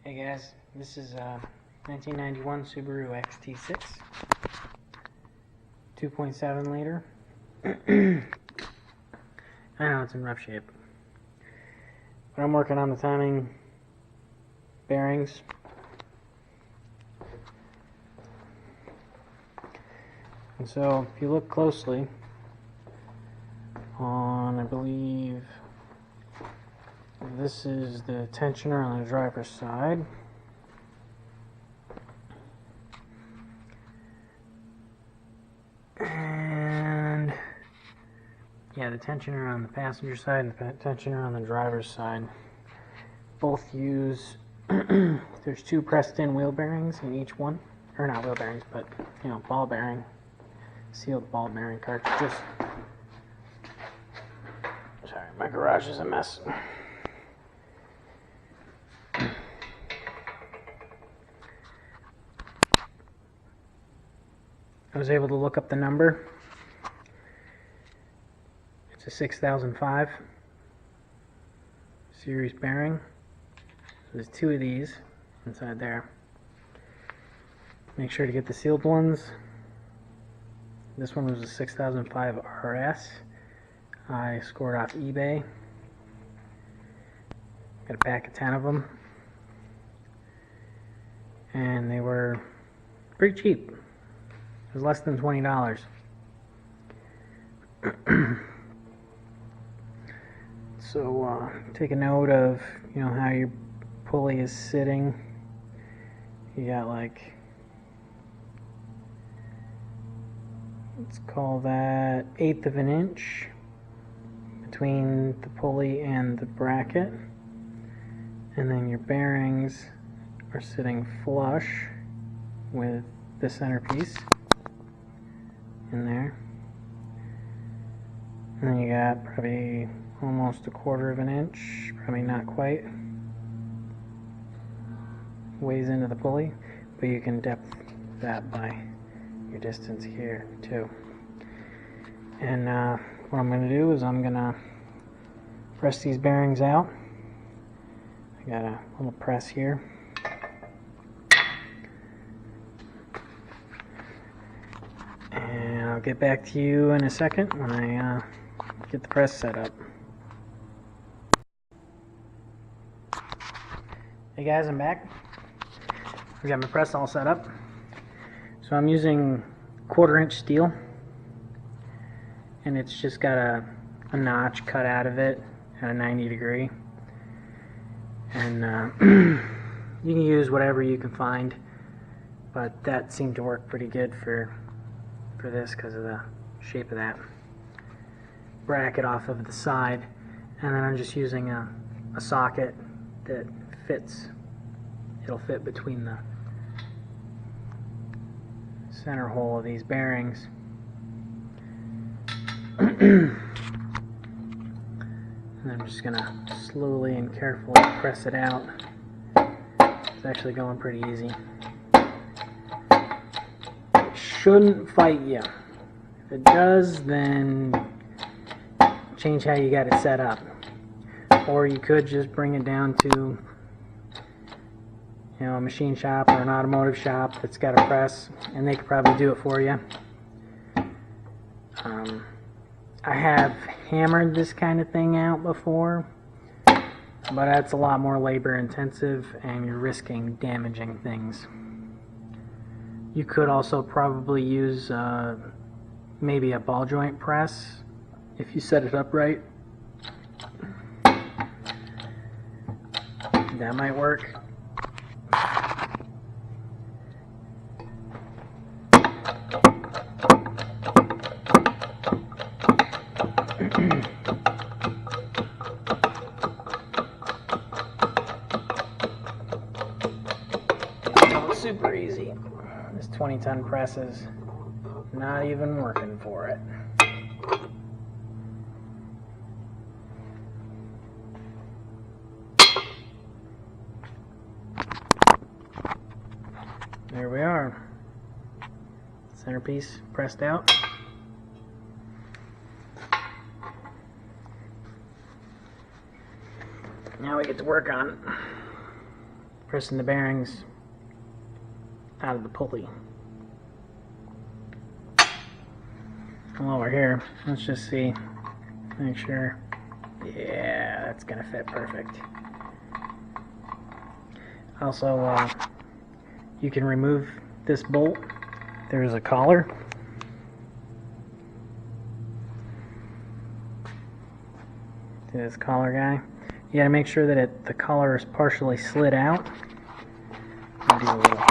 Hey guys, this is 1991 Subaru xt6, 2.7 liter. I know it's in rough shape, but I'm working on the timing bearings. And so if you look closely on, I believe this is the tensioner on the driver's side. And yeah, the tensioner on the passenger side and the tensioner on the driver's side both use there's two pressed in wheel bearings in each one, or not wheel bearings, but ball bearing, sealed ball bearing cartridges. Sorry, my garage is a mess. I was able to look up the number. It's a 6005 series bearing. So there's two of these inside there. Make sure to get the sealed ones. This one was a 6005 RS. I scored off eBay. Got a pack of 10 of them. And they were pretty cheap. It was less than $20. So take a note of how your pulley is sitting. You got like, let's call that 1/8 of an inch between the pulley and the bracket, and then your bearings are sitting flush with the centerpiece in there, and then you got probably almost 1/4 of an inch, probably not quite, ways into the pulley, but you can depth that by your distance here too. And what I'm going to do is I'm going to press these bearings out. I got a little press here. And I'll get back to you in a second when I get the press set up. Hey guys, I'm back. We got my press all set up. So I'm using 1/4 inch steel, and it's just got a notch cut out of it at a 90 degree. And you can use whatever you can find, but that seemed to work pretty good for this because of the shape of that bracket off of the side. And then I'm just using a socket that fits. It'll fit between the center hole of these bearings. And I'm just gonna slowly and carefully press it out. It's actually going pretty easy. It shouldn't fight you. If it does, then change how you got it set up. Or you could just bring it down to a machine shop or an automotive shop that's got a press, and they could probably do it for you. I have hammered this kind of thing out before, but that's a lot more labor intensive and you're risking damaging things. You could also probably use maybe a ball joint press if you set it up right. That might work. It's super easy. This 20-ton press is not even working for it. There we are. Centerpiece pressed out. Now we get to work on pressing the bearings out of the pulley. While we're here, let's just see, make sure. Yeah, that's gonna fit perfect. Also, you can remove this bolt. There's a collar. This collar guy. You gotta make sure that the collar is partially slid out. I'll do a little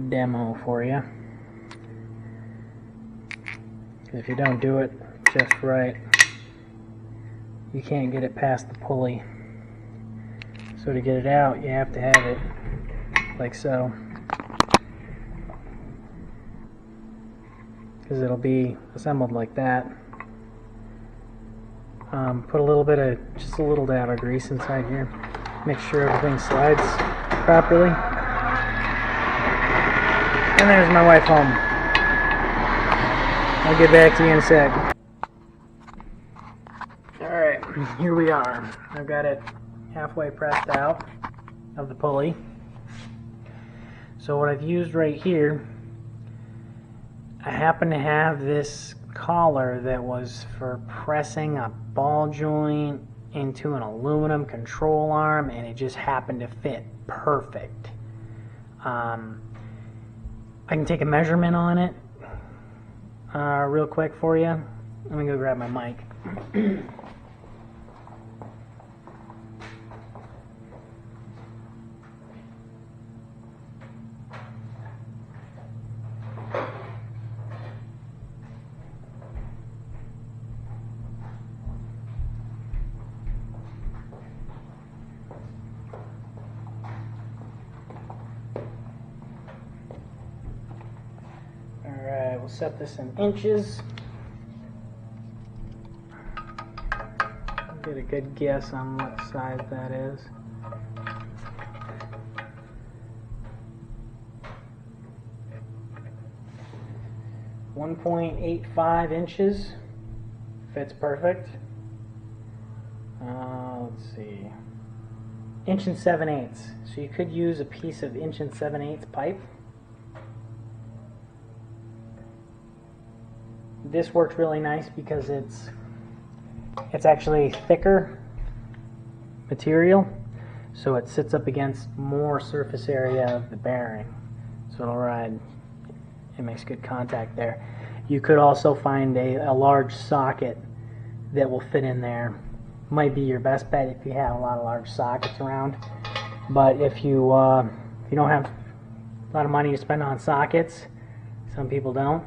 demo for you. If you don't do it just right, you can't get it past the pulley. So to get it out, you have to have it like so, because it'll be assembled like that. Put a little bit of, just a little dab of grease inside here. Make sure everything slides properly. And there's my wife home. I'll get back to you in a sec. Alright, here we are. I've got it halfway pressed out of the pulley. So what I've used right here, I happen to have this collar that was for pressing a ball joint into an aluminum control arm, and it just happened to fit perfect. I can take a measurement on it real quick for you. Let me go grab my mic. Alright, we'll set this in inches. Get a good guess on what size that is. .85 inches. Fits perfect. Let's see. 1 7/8. So you could use a piece of 1 7/8 pipe. This works really nice because it's actually thicker material, so it sits up against more surface area of the bearing, so it'll ride. It makes good contact there. You could also find a large socket that will fit in there. Might be your best bet if you have a lot of large sockets around, but if you don't have a lot of money to spend on sockets, some people don't,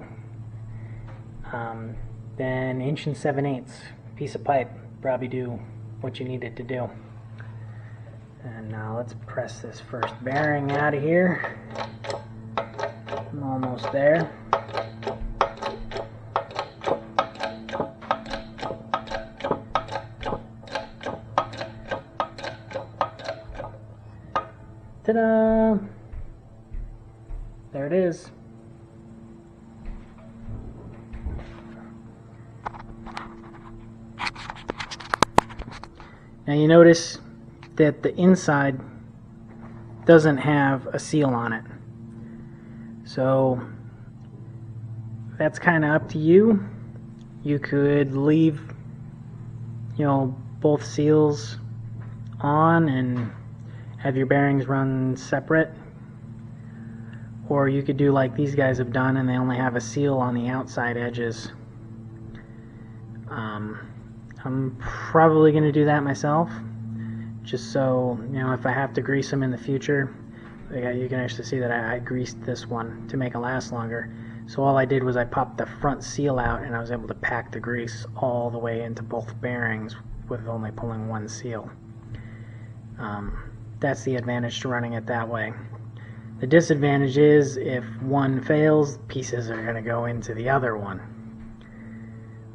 then 1 7/8 piece of pipe probably do what you need it to do. And now let's press this first bearing out of here. I'm almost there. Ta-da! There it is. Now you notice that the inside doesn't have a seal on it. So that's kind of up to you. You could leave, both seals on and have your bearings run separate, or you could do like these guys have done and they only have a seal on the outside edges. I'm probably going to do that myself, just so if I have to grease them in the future, you can actually see that I greased this one to make it last longer. So all I did was I popped the front seal out and I was able to pack the grease all the way into both bearings with only pulling one seal. That's the advantage to running it that way. The disadvantage is if one fails, pieces are going to go into the other one.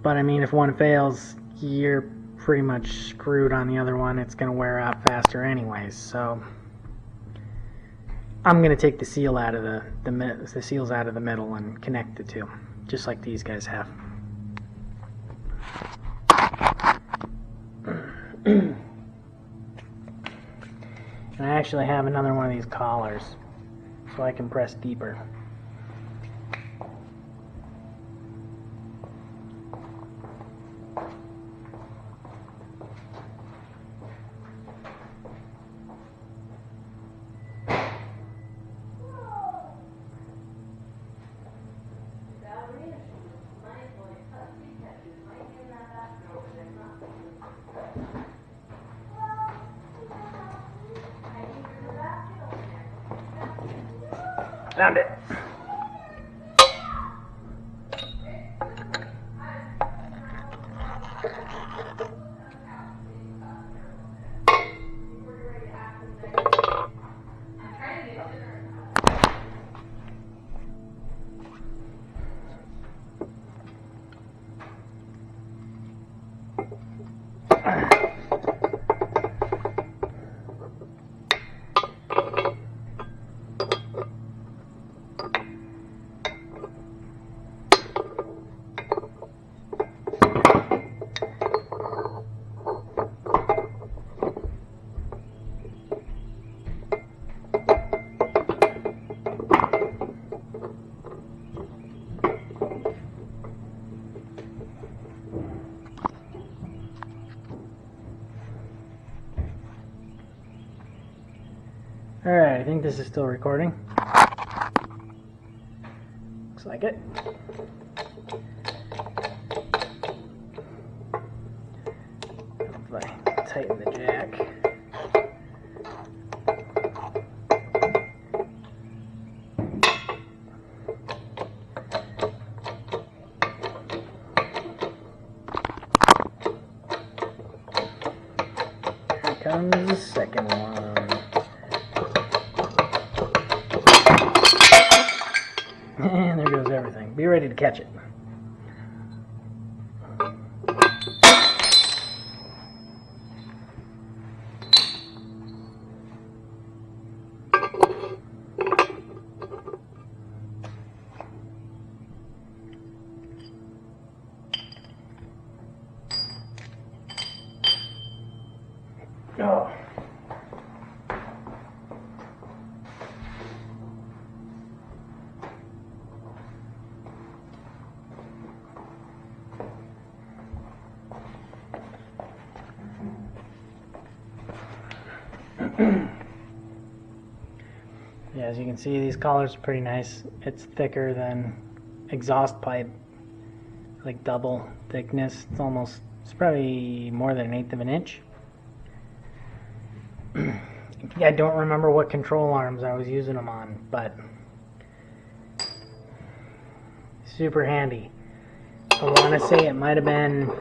But I mean, if one fails, you're pretty much screwed on the other one. It's going to wear out faster anyways. So I'm going to take the seal out of the seals out of the middle and connect the two, just like these guys have. And I actually have another one of these collars, so I can press deeper. Found it. Alright, I think this is still recording. Looks like it. If I tighten the jack. Here comes the second one. And there goes everything. Be ready to catch it. Oh. Yeah, as you can see, these collars are pretty nice. It's thicker than exhaust pipe, like double thickness. It's probably more than 1/8 of an inch. I don't remember what control arms I was using them on, but super handy. I want to say it might have been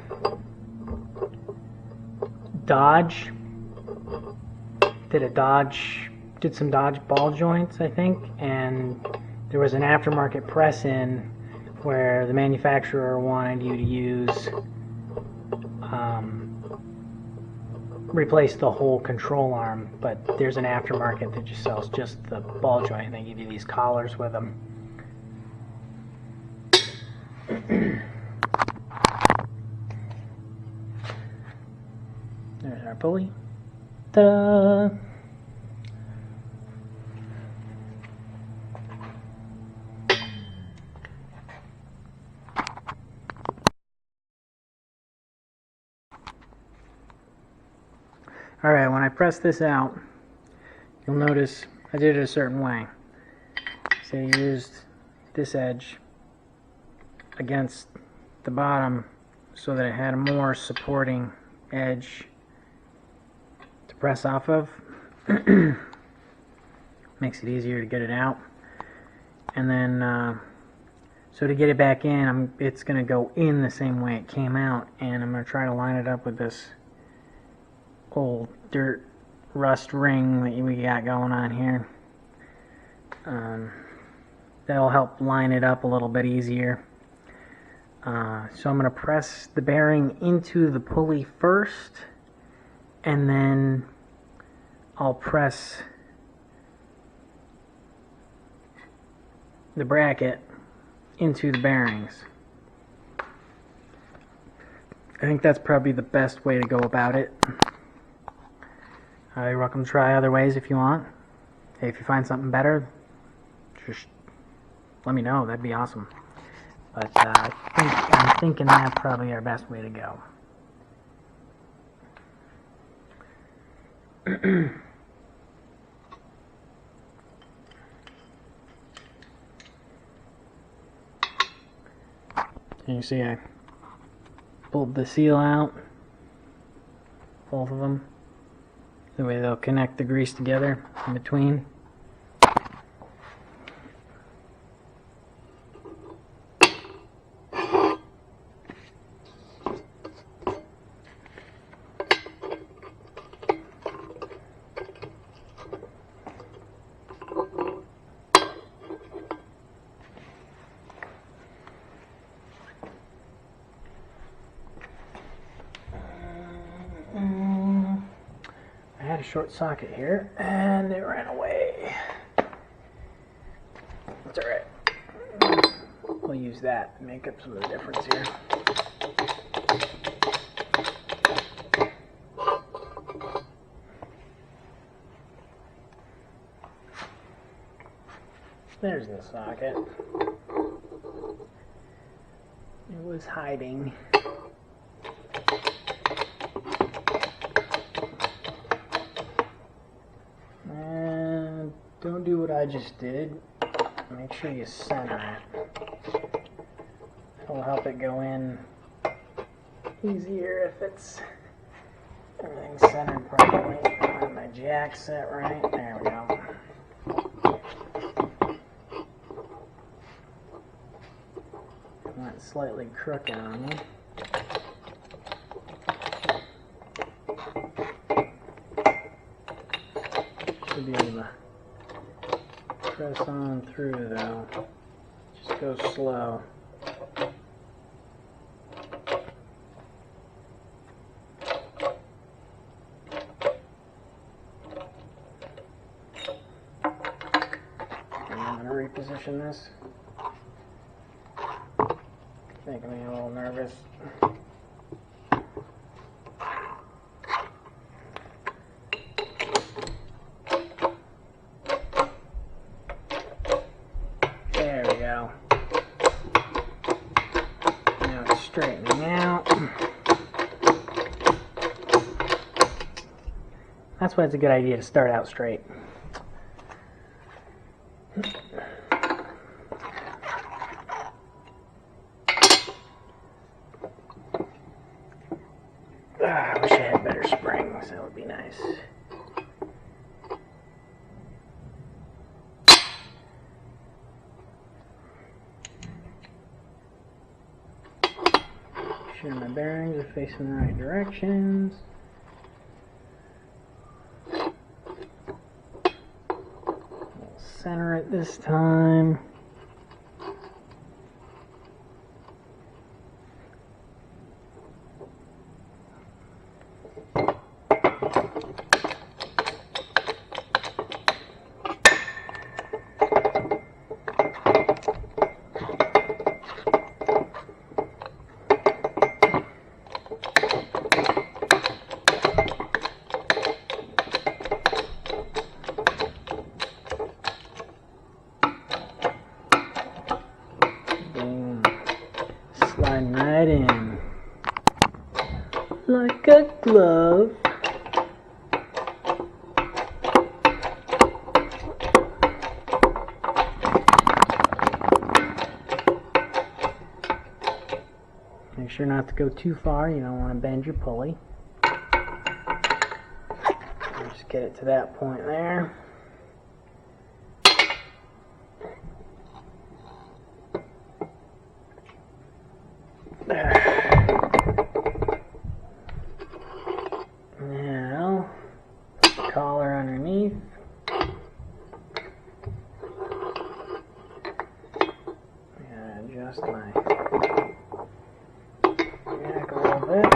Dodge. Did some Dodge ball joints, I think, and there was an aftermarket press-in where the manufacturer wanted you to use replace the whole control arm, but there's an aftermarket that just sells just the ball joint, and they give you these collars with them. There's our pulley. Ta-da! Alright, when I press this out, you'll notice I did it a certain way. So I used this edge against the bottom so that it had a more supporting edge to press off of. Makes it easier to get it out. And then, so to get it back in, it's going to go in the same way it came out, and I'm going to try to line it up with this old dirt rust ring that we got going on here. That'll help line it up a little bit easier. So I'm going to press the bearing into the pulley first, and then I'll press the bracket into the bearings. I think that's probably the best way to go about it. You're welcome to try other ways if you want. Hey, if you find something better, just let me know. That'd be awesome. But I'm thinking that's probably our best way to go. And you see I pulled the seal out, both of them. The way they'll connect the grease together in between. I had a short socket here and it ran away. It's alright. We'll use that to make up some of the difference here. There's the socket. It was hiding. And don't do what I just did. Make sure you center it. It'll help it go in easier if it's everything's centered properly. Got my jack set right. There we go. Went slightly crooked on me. Should be able to press on through though. Just go slow. And I'm going to reposition this. Making me a little nervous. There we go. Now it's straightening out. That's why it's a good idea to start out straight. I wish I had better springs. That would be nice. Sure my bearings are facing the right directions. We'll center it this time. Sliding right in like a glove. Make sure not to go too far. You don't want to bend your pulley. Just get it to that point there. Now, collar underneath. And adjust my jack a little bit.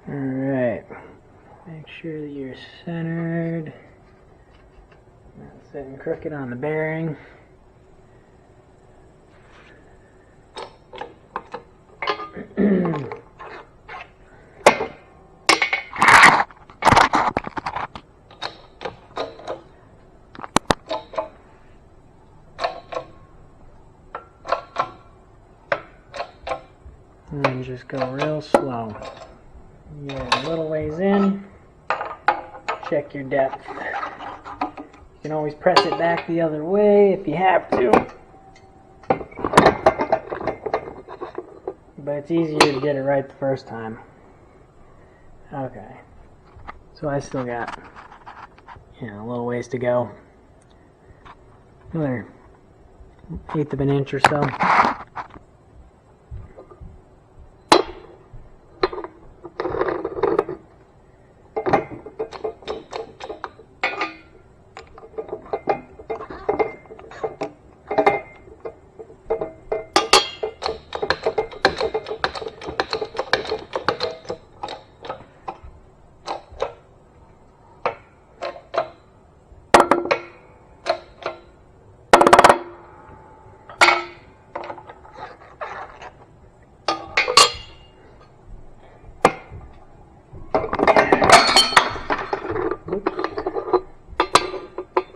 Alright. Make sure that you're centered. Not sitting crooked on the bearing. And then just go real slow. Get a little ways in, check your depth. You can always press it back the other way if you have to. But it's easier to get it right the first time. Okay. So I still got, a little ways to go. Another 1/8 of an inch or so.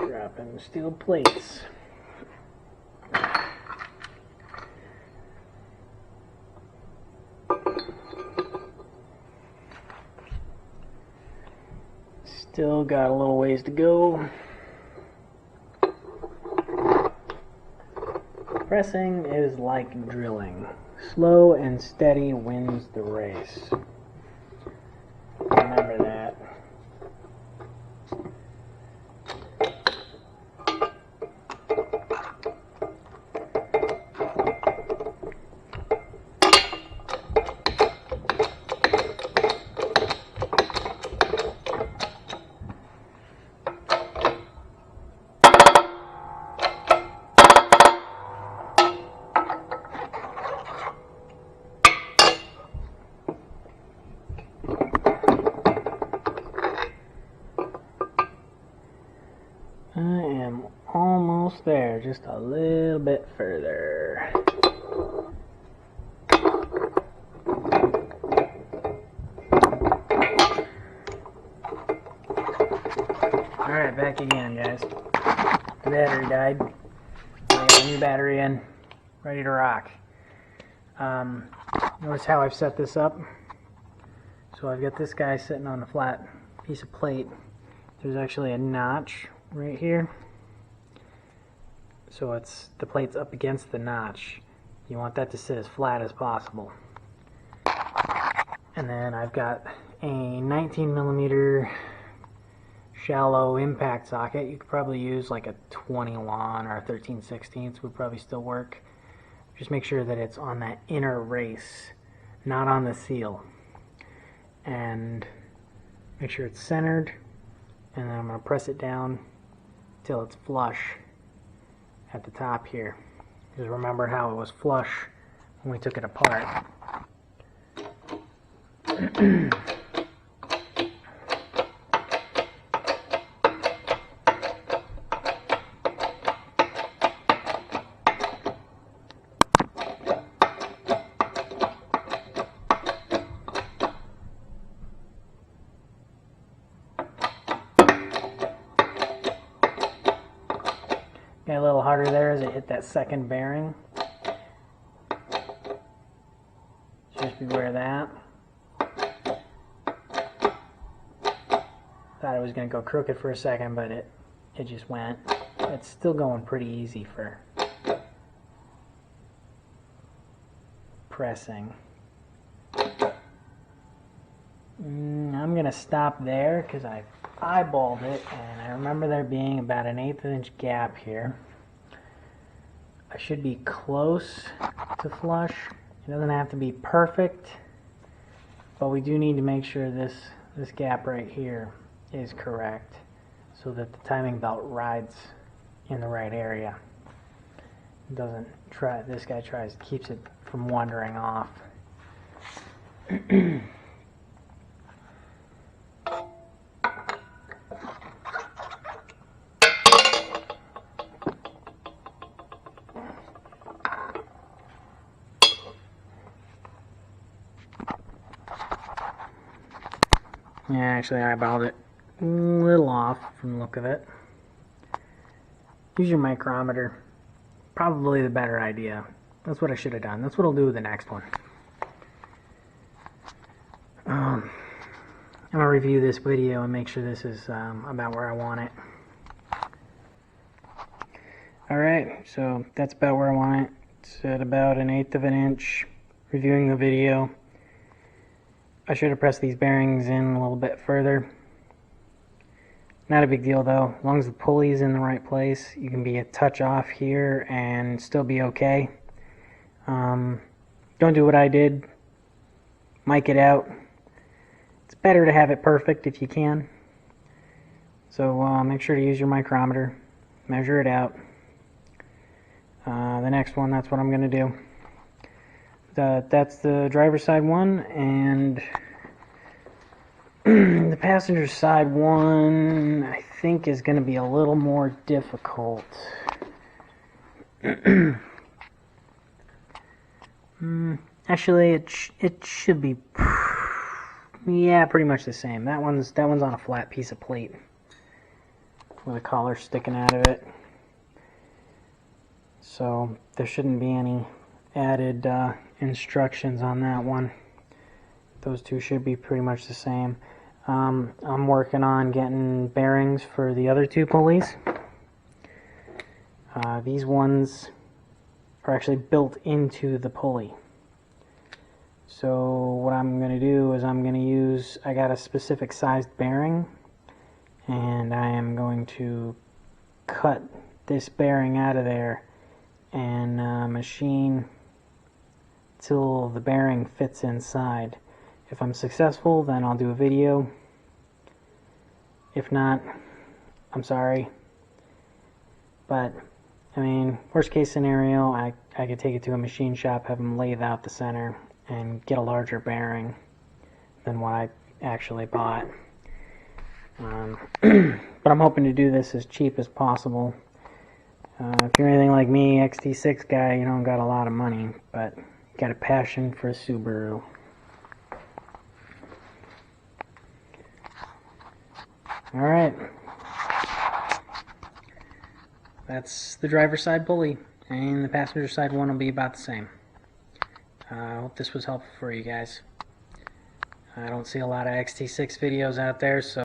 Dropping steel plates. Still got a little ways to go. Pressing is like drilling. Slow and steady wins the race. Remember that. I am almost there, just a little bit further. Alright, back again, guys. The battery died. I got a new battery in, ready to rock. Notice how I've set this up. So I've got this guy sitting on a flat piece of plate. There's actually a notch right here, so it's the plate's up against the notch. You want that to sit as flat as possible. And then I've got a 19mm shallow impact socket. You could probably use like a 21 or a 13/16 would probably still work. Just make sure that it's on that inner race, not on the seal, and make sure it's centered. And then I'm going to press it down till it's flush at the top here. Just remember how it was flush when we took it apart. Got a little harder there as it hit that second bearing. Just beware of that. Thought it was going to go crooked for a second, but it just went. It's still going pretty easy for pressing. I'm going to stop there because I eyeballed it, and I remember there being about an 1/8 inch gap here. I should be close to flush. It doesn't have to be perfect, but we do need to make sure this gap right here is correct so that the timing belt rides in the right area. It doesn't try, this guy keeps it from wandering off. Yeah, actually I eyeballed it a little off from the look of it. Use your micrometer. Probably the better idea. That's what I should have done. That's what I'll do with the next one. I'm going to review this video and make sure this is about where I want it. Alright, so that's about where I want it. It's at about 1/8 of an inch. Reviewing the video. I should have pressed these bearings in a little bit further. Not a big deal though. As long as the pulley is in the right place, you can be a touch off here and still be okay. Don't do what I did. Mic it out. It's better to have it perfect if you can. So make sure to use your micrometer. Measure it out. The next one, that's what I'm going to do. That's the driver's side one, and the passenger side one I think is going to be a little more difficult. Actually, it should be, yeah, pretty much the same. That one's on a flat piece of plate with a collar sticking out of it. So there shouldn't be any added instructions on that one. Those two should be pretty much the same. I'm working on getting bearings for the other two pulleys. These ones are actually built into the pulley. So what I'm going to do is I got a specific sized bearing, and I am going to cut this bearing out of there and machine till the bearing fits inside. If I'm successful, then I'll do a video. If not, I'm sorry. But I mean, worst case scenario, I could take it to a machine shop, have them lathe out the center, and get a larger bearing than what I actually bought. But I'm hoping to do this as cheap as possible. If you're anything like me, xt6 guy, you don't got a lot of money, but got a passion for a Subaru. Alright. That's the driver's side pulley, and the passenger side one will be about the same. I hope this was helpful for you guys. I don't see a lot of xt6 videos out there, so